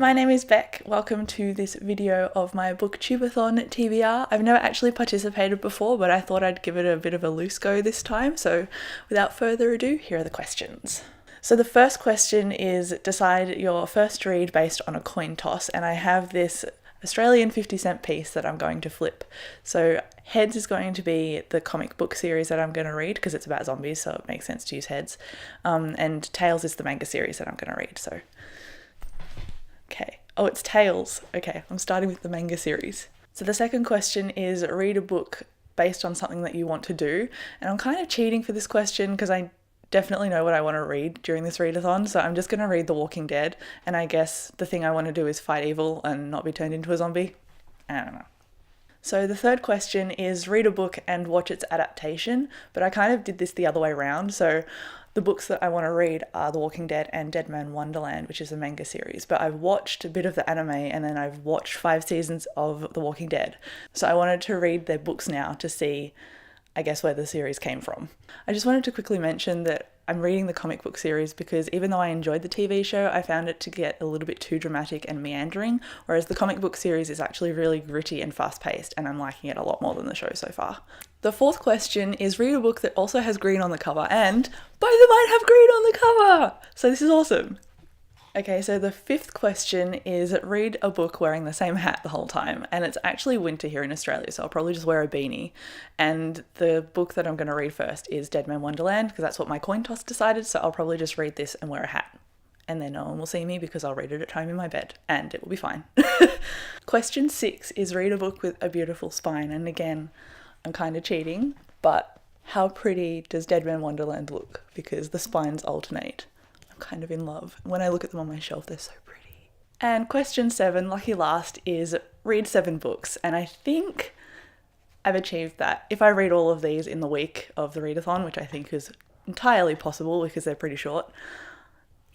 my name is Beck. Welcome to this video of my Booktubeathon TBR. I've never actually participated before, but I thought I'd give it a bit of a loose go this time. So without further ado, here are the questions. So the first question is decide your first read based on a coin toss, and I have this Australian 50-cent piece that I'm going to flip. So heads is going to be the comic book series that I'm going to read because it's about zombies, so it makes sense to use heads. And tails is the manga series that I'm going to read. So, okay. Oh, it's tails. Okay, I'm starting with the manga series. So the second question is read a book based on something that you want to do. And I'm kind of cheating for this question because I definitely know what I want to read during this readathon, so I'm just going to read The Walking Dead, and I guess the thing I want to do is fight evil and not be turned into a zombie. I don't know. So the third question is read a book and watch its adaptation, but I kind of did this the other way around. So the books that I want to read are The Walking Dead and Dead Man Wonderland, which is a manga series, but I've watched a bit of the anime and then I've watched 5 seasons of The Walking Dead. So I wanted to read their books now to see, I guess, where the series came from. I just wanted to quickly mention that I'm reading the comic book series because even though I enjoyed the TV show, I found it to get a little bit too dramatic and meandering, whereas the comic book series is actually really gritty and fast-paced, and I'm liking it a lot more than the show so far. The fourth question is read a book that also has green on the cover, and both of mine have green on the cover! So this is awesome. Okay, so the fifth question is read a book wearing the same hat the whole time, and it's actually winter here in Australia, so I'll probably just wear a beanie. And the book that I'm going to read first is Dead Man Wonderland, because that's what my coin toss decided, so I'll probably just read this and wear a hat. And then no one will see me because I'll read it at home in my bed, and it will be fine. Question 6 is read a book with a beautiful spine, and again, I'm kind of cheating, but how pretty does Dead Man Wonderland look? Because the spines alternate. Kind of in love. When I look at them on my shelf, they're so pretty. And question 7, lucky last, is read 7 books, and I think I've achieved that. If I read all of these in the week of the readathon, which I think is entirely possible because they're pretty short,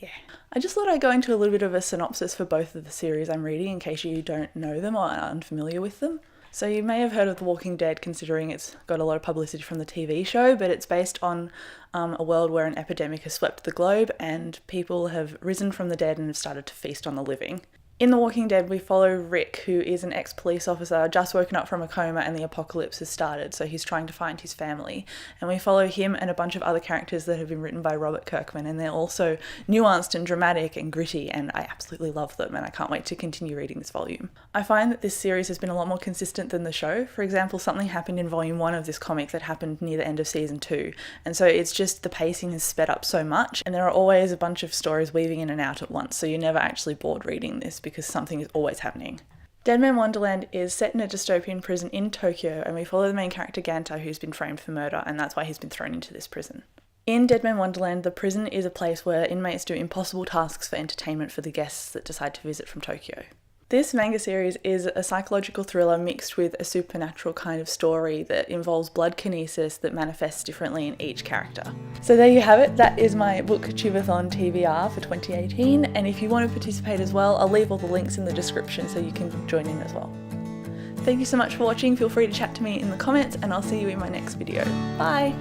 yeah. I just thought I'd go into a little bit of a synopsis for both of the series I'm reading in case you don't know them or are unfamiliar with them. So you may have heard of The Walking Dead, considering it's got a lot of publicity from the TV show, but it's based on a world where an epidemic has swept the globe and people have risen from the dead and have started to feast on the living. In The Walking Dead, we follow Rick, who is an ex-police officer just woken up from a coma and the apocalypse has started, so he's trying to find his family. And we follow him and a bunch of other characters that have been written by Robert Kirkman, and they're also nuanced and dramatic and gritty, and I absolutely love them, and I can't wait to continue reading this volume. I find that this series has been a lot more consistent than the show. For example, something happened in volume 1 of this comic that happened near the end of season 2, and so it's just the pacing has sped up so much, and there are always a bunch of stories weaving in and out at once, so you're never actually bored reading this because something is always happening. Dead Man Wonderland is set in a dystopian prison in Tokyo, and we follow the main character Ganta, who's been framed for murder, and that's why he's been thrown into this prison. In Dead Man Wonderland, the prison is a place where inmates do impossible tasks for entertainment for the guests that decide to visit from Tokyo. This manga series is a psychological thriller mixed with a supernatural kind of story that involves blood kinesis that manifests differently in each character. So there you have it, that is my Booktubeathon TBR for 2018, and if you want to participate as well, I'll leave all the links in the description so you can join in as well. Thank you so much for watching, feel free to chat to me in the comments, and I'll see you in my next video. Bye!